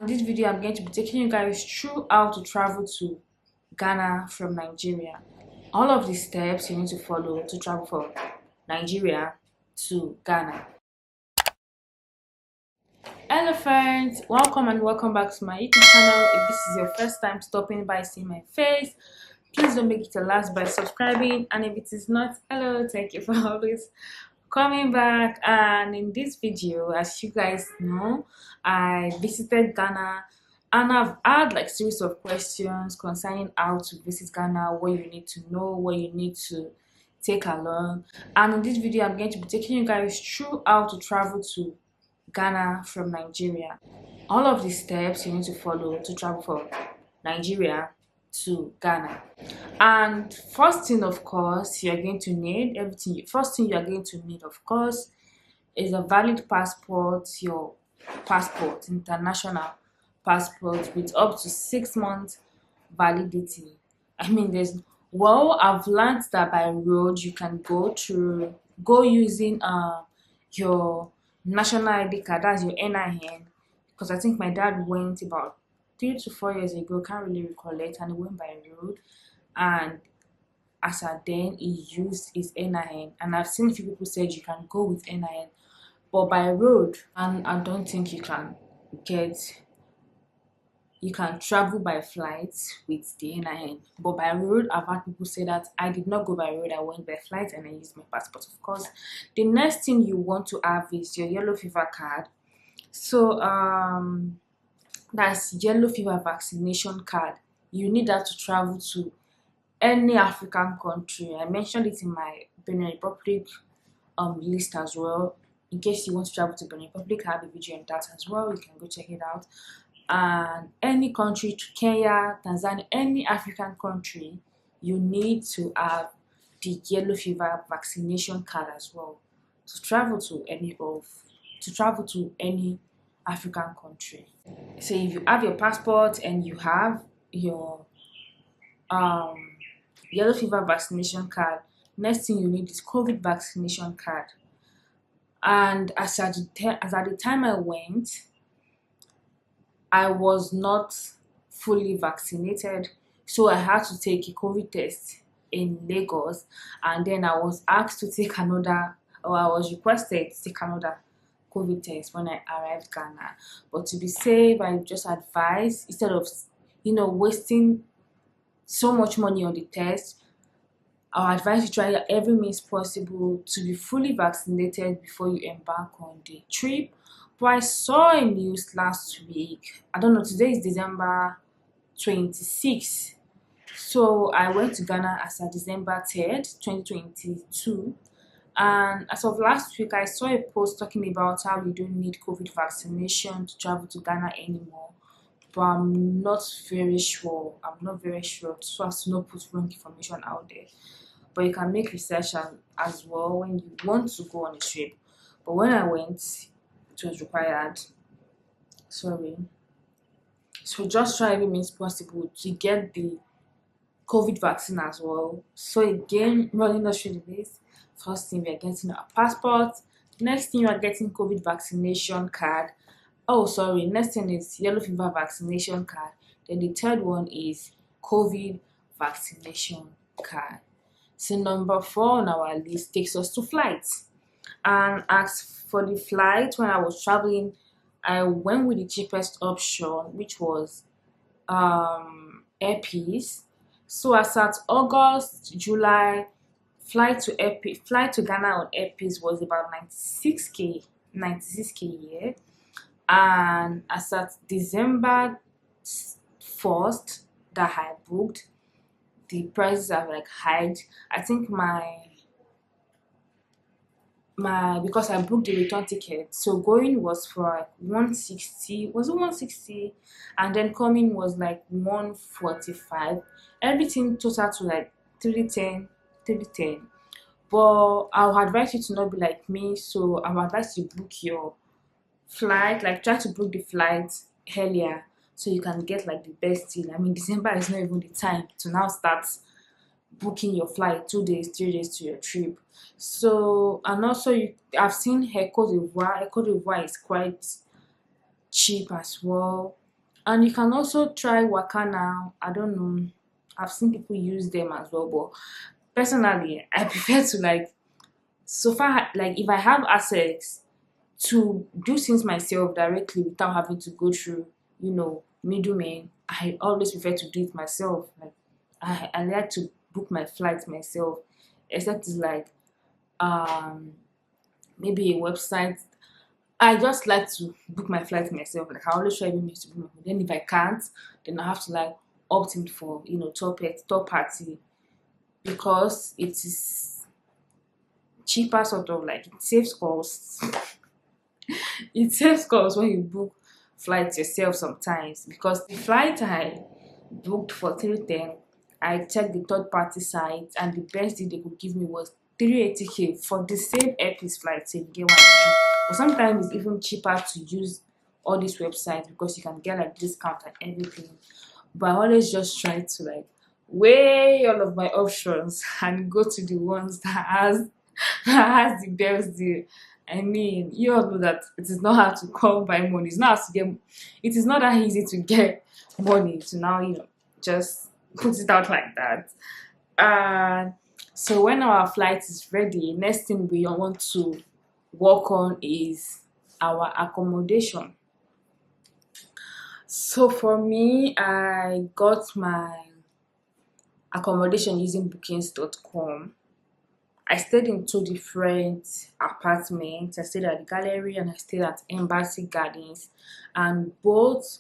In this video, I'm going to be taking you guys through how to travel to Ghana from Nigeria. All of the steps you need to follow to travel from Nigeria to Ghana. Hello friends, welcome and welcome back to my YouTube channel. If this is your first time stopping by seeing my face, please don't make it your last by subscribing, and if it is not, hello, thank you for always coming back. And in this video, as you guys know, I visited Ghana and I've had like series of questions concerning how to visit Ghana, what you need to know, what you need to take along. And in this video, I'm going to be taking you guys through how to travel to Ghana from Nigeria. All of the steps you need to follow to travel from Nigeria to Ghana. And first thing, of course, you're going to need first thing you're going to need, of course, is a valid passport, your passport, international passport with up to 6 months validity. I've learned that by road you can go using your national ID card, that's your NIN, because I think my dad went about 3 to 4 years ago, can't really recollect, and he went by road, and as at then he used his NIN. And I've seen a few people said you can go with NIN, but by road, and I don't think you can travel by flight with the NIN. But by road, I've had people say that. I did not go by road, I went by flight and I used my passport, of course. The next thing you want to have is your yellow fever card. So that's yellow fever vaccination card. You need that to travel to any African country. I mentioned it in my Benin Republic list as well. In case you want to travel to Benin Republic, I have a video on that as well. You can go check it out. And any country, to Kenya, Tanzania, any African country, you need to have the yellow fever vaccination card as well to travel to any African country. So if you have your passport and you have your yellow fever vaccination card, next thing you need is COVID vaccination card. And as at the time I went, I was not fully vaccinated, so I had to take a COVID test in Lagos, and then I was asked to take I was requested to take another COVID test when I arrived Ghana. But to be safe, I just advise, instead of wasting so much money on the test, I advise you try every means possible to be fully vaccinated before you embark on the trip. But I saw a news last week, I don't know, today is December 26th. So I went to Ghana as of December 3rd, 2022. And as of last week, I saw a post talking about how you don't need COVID vaccination to travel to Ghana anymore. But I'm not very sure, so as to not put wrong information out there. But you can make research as well when you want to go on a trip. But when I went, it was required. So just try every means possible to get the COVID vaccine as well. So again, running us through the list. First thing, we are getting our passport. Next thing, you are getting COVID vaccination card. Next thing is yellow fever vaccination card. Then the third one is COVID vaccination card. So number 4 on our list takes us to flights. And as for the flight, when I was traveling, I went with the cheapest option, which was airpeace. So as at August, July, flight to Ghana on airpeace was about 96k a year. And as at December 1st that I booked, the prices have like hiked. I think because I booked the return ticket, so going was for like 160, was it 160, and then coming was like 145. Everything total to like 310. But I'll advise you to not be like me, so I'll advise you to book your flight, like try to book the flight earlier so you can get like the best deal. December is not even the time to now start booking your flight 2 days, 3 days to your trip. So, and also I've seen Cote d'Ivoire. Cote d'Ivoire is quite cheap as well. And you can also try Wakana. I don't know. I've seen people use them as well, but personally, I prefer to like so far like if I have access to do things myself directly without having to go through, middlemen, I always prefer to do it myself. Like I like to book my flights myself, except it's like um maybe a website. I just like to book my flights myself. Like I always try to make to book my. Then if I can't, then I have to like opt in for third party because it is cheaper, sort of like it saves costs. It saves costs when you book flights yourself sometimes because the flight I booked for 310, I checked the third party site and the best deal they could give me was 380k for the same airpiece flight. So you get what I mean? But sometimes it's even cheaper to use all these websites because you can get like discount and everything. But I always just try to like weigh all of my options and go to the ones that has the best deal. I mean, you all know that it is not hard to come by money. It's not hard to get. It is not that easy to get money to now, just put it out like that. And so when our flight is ready, next thing we want to work on is our accommodation. So for me, I got my accommodation using bookings.com. I stayed in two different apartments. I stayed at the gallery and I stayed at Embassy Gardens. And both,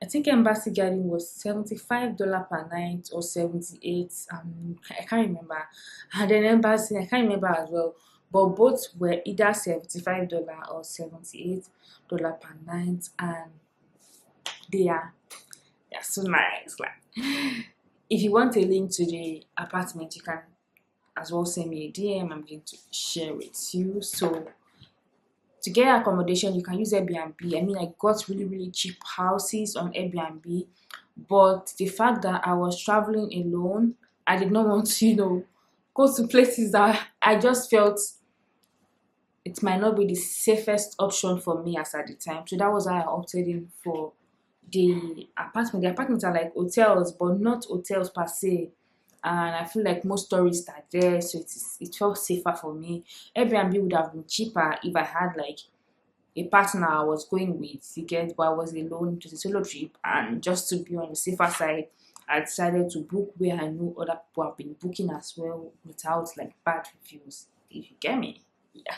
I think Embassy Garden was $75 per night or 78. I can't remember. And then Embassy, I can't remember as well. But both were either $75 or $78 per night. And they are so nice. Like if you want a link to the apartment, you can as well send me a DM. I'm going to share with you. So to get accommodation, you can use Airbnb. I mean, I got really, really cheap houses on Airbnb, but the fact that I was traveling alone, I did not want to, go to places that I just felt it might not be the safest option for me as at the time. So that was why I opted in for the apartment. The apartments are like hotels, but not hotels per se. And I feel like most tourists are there, so it felt safer for me. Airbnb would have been cheaper if I had like a partner I was going with, you get, but I was alone. It was a solo trip, and just to be on the safer side, I decided to book where I know other people have been booking as well without like bad reviews. If you get me, yeah.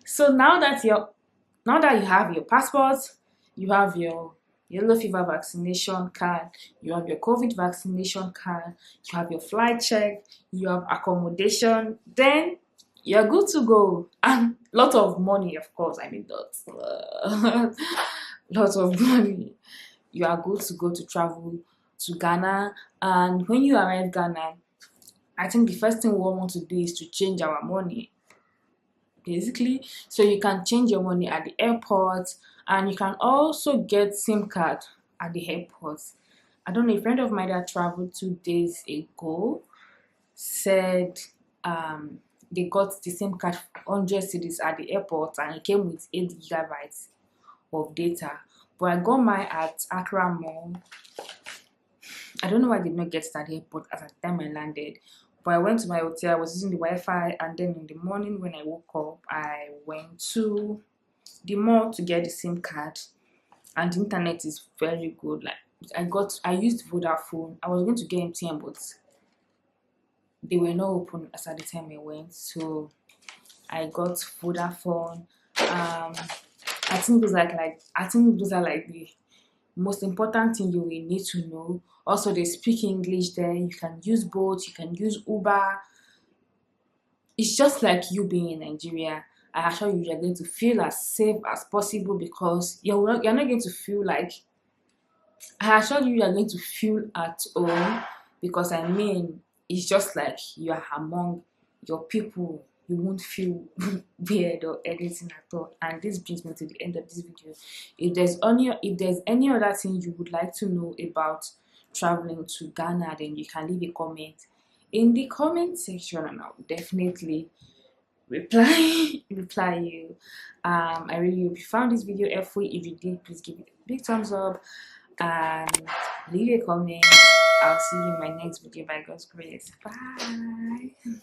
So now that you have your passport, you have your yellow fever vaccination card, you have your COVID vaccination card, you have your flight check, you have accommodation, then you're good to go. And lot of money, of course. I mean, that's lots of money. You are good to go to travel to Ghana. And when you arrive Ghana, I think the first thing we want to do is to change our money, basically. So you can change your money at the airport, and you can also get SIM card at the airport. I don't know, a friend of mine that traveled 2 days ago said they got the SIM card 100 cities at the airport and it came with 8 gigabytes of data. But I got mine at Accra Mall. I don't know why I did not get it at the airport at the time I landed. But I went to my hotel, I was using the Wi-Fi, and then in the morning when I woke up, I went to the mall to get the SIM card, and the internet is very good. Like I used Vodafone. I was going to get MTN, but they were not open as at the time I went, so I got Vodafone. I think those are like the most important thing you will need to know. Also, they speak English there. You can use both. You can use Uber. It's just like you being in Nigeria. I assure you, you're going to feel as safe as possible because you're not going to feel like. I assure you, you're going to feel at home because I mean, it's just like you are among your people. You won't feel weird or anything at all. And this brings me to the end of this video. If there's any other thing you would like to know about traveling to Ghana, then you can leave a comment in the comment section, and I'll definitely reply you. I really hope you found this video helpful. If you did, please give it a big thumbs up and leave a comment. I'll see you in my next video by God's grace. Bye.